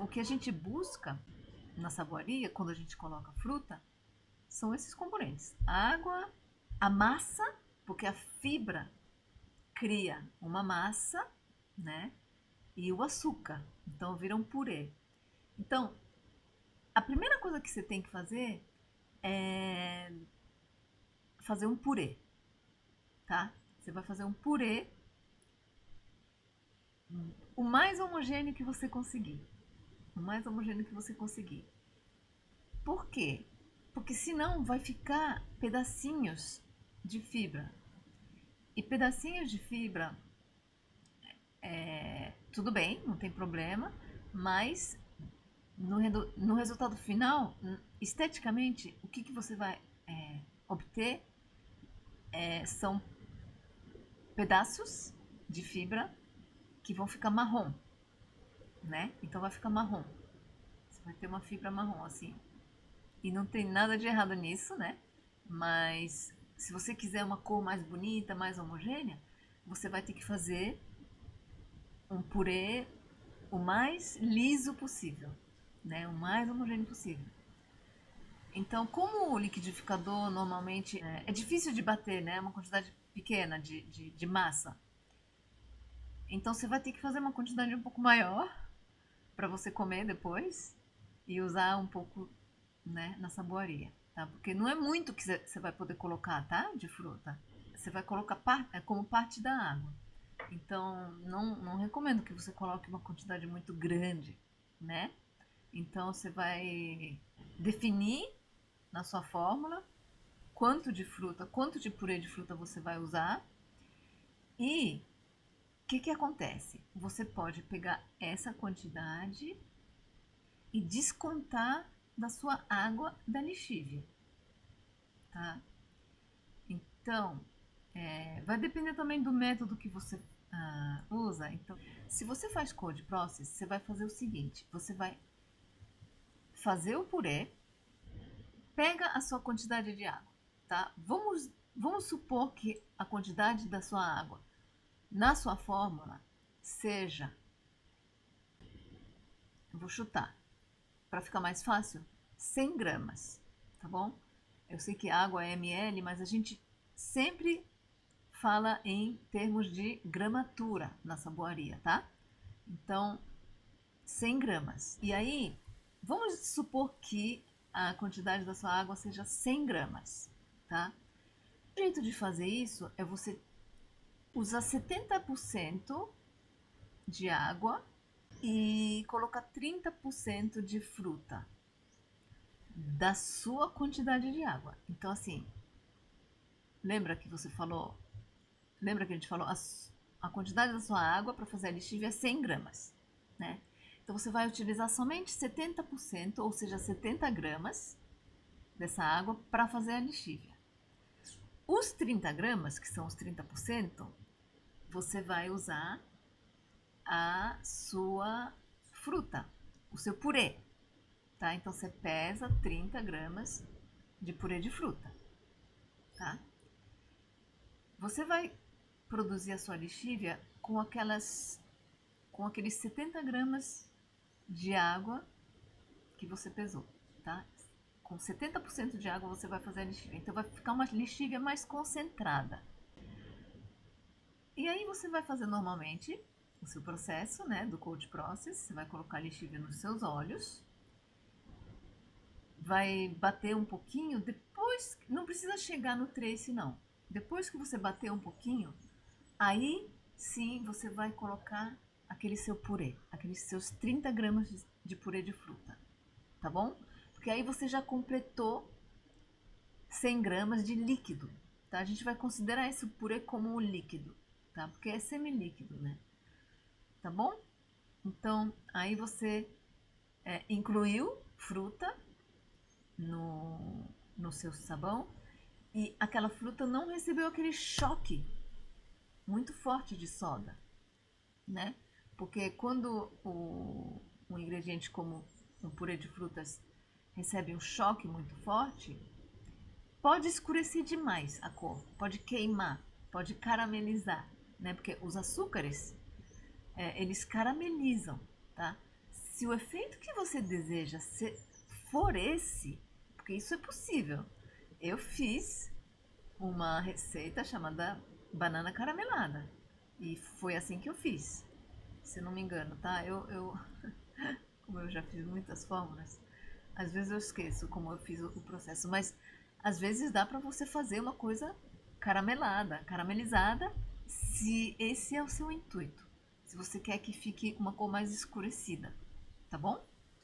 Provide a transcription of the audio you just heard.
que a gente busca na saboaria, quando a gente coloca fruta, são esses componentes. A água, a massa, porque a fibra cria uma massa, né? E o açúcar. Então vira um purê. Então, a primeira coisa que você tem que fazer é fazer um purê, tá? Você vai fazer um purê o mais homogêneo que você conseguir. O mais homogêneo que você conseguir. Por quê? Porque senão vai ficar pedacinhos de fibra. E pedacinhos de fibra, tudo bem, não tem problema, mas no resultado final, esteticamente, o que você vai obter são pedaços de fibra que vão ficar marrom, né? Então vai ficar marrom. Você vai ter uma fibra marrom assim. E não tem nada de errado nisso, né? Mas se você quiser uma cor mais bonita, mais homogênea, você vai ter que fazer um purê o mais liso possível, né? O mais homogêneo possível. Então, como o liquidificador normalmente é difícil de bater, né? É uma quantidade pequena de massa. Então, você vai ter que fazer uma quantidade um pouco maior para você comer depois e usar um pouco, né, na saboaria, tá? Porque não é muito que você vai poder colocar, tá? De fruta. Você vai colocar como parte da água. Então, não recomendo que você coloque uma quantidade muito grande, né? Então, você vai definir na sua fórmula quanto de fruta, quanto de purê de fruta você vai usar. E o que acontece? Você pode pegar essa quantidade e descontar da sua água da lixívia, tá? Então, vai depender também do método que você usa. Então, se você faz cold process, você vai fazer o seguinte: você vai fazer o purê, pega a sua quantidade de água, tá? Vamos supor que a quantidade da sua água na sua fórmula seja, eu vou chutar, para ficar mais fácil, 100 gramas, tá bom? Eu sei que água é ml, mas a gente sempre fala em termos de gramatura na saboaria, tá? Então, 100 gramas. E aí, vamos supor que a quantidade da sua água seja 100 gramas, tá? O jeito de fazer isso é você usar 70% de água e colocar 30% de fruta da sua quantidade de água. Então, assim, lembra que você falou? Lembra que a gente falou a quantidade da sua água para fazer a lixívia é 100 gramas, né? Então você vai utilizar somente 70%, ou seja, 70 gramas dessa água para fazer a lixívia. Os 30 gramas, que são os 30%, você vai usar a sua fruta, o seu purê, tá? Então você pesa 30 gramas de purê de fruta, tá? Você vai produzir a sua lixívia com aqueles 70 gramas de água que você pesou, tá? Com 70% de água você vai fazer a lixívia. Então vai ficar uma lixívia mais concentrada. E aí você vai fazer normalmente o seu processo, né, do cold process. Você vai colocar a lixívia nos seus olhos. Vai bater um pouquinho, depois não precisa chegar no trace não. Depois que você bater um pouquinho, aí sim você vai colocar aquele seu purê, aqueles seus 30 gramas de purê de fruta, tá bom? Porque aí você já completou 100 gramas de líquido, tá? A gente vai considerar esse purê como um líquido, tá? Porque é semilíquido, né? Tá bom? Então, aí você incluiu fruta no seu sabão e aquela fruta não recebeu aquele choque muito forte de soda, né? Porque quando um ingrediente como um purê de frutas recebe um choque muito forte, pode escurecer demais a cor, pode queimar, pode caramelizar, né? Porque os açúcares, eles caramelizam, tá? Se o efeito que você deseja for esse, porque isso é possível. Eu fiz uma receita chamada banana caramelada e foi assim que eu fiz, se não me engano, tá? Como eu já fiz muitas fórmulas, às vezes eu esqueço como eu fiz o processo, mas às vezes dá para você fazer uma coisa caramelada, caramelizada, se esse é o seu intuito. Se você quer que fique uma cor mais escurecida, tá bom?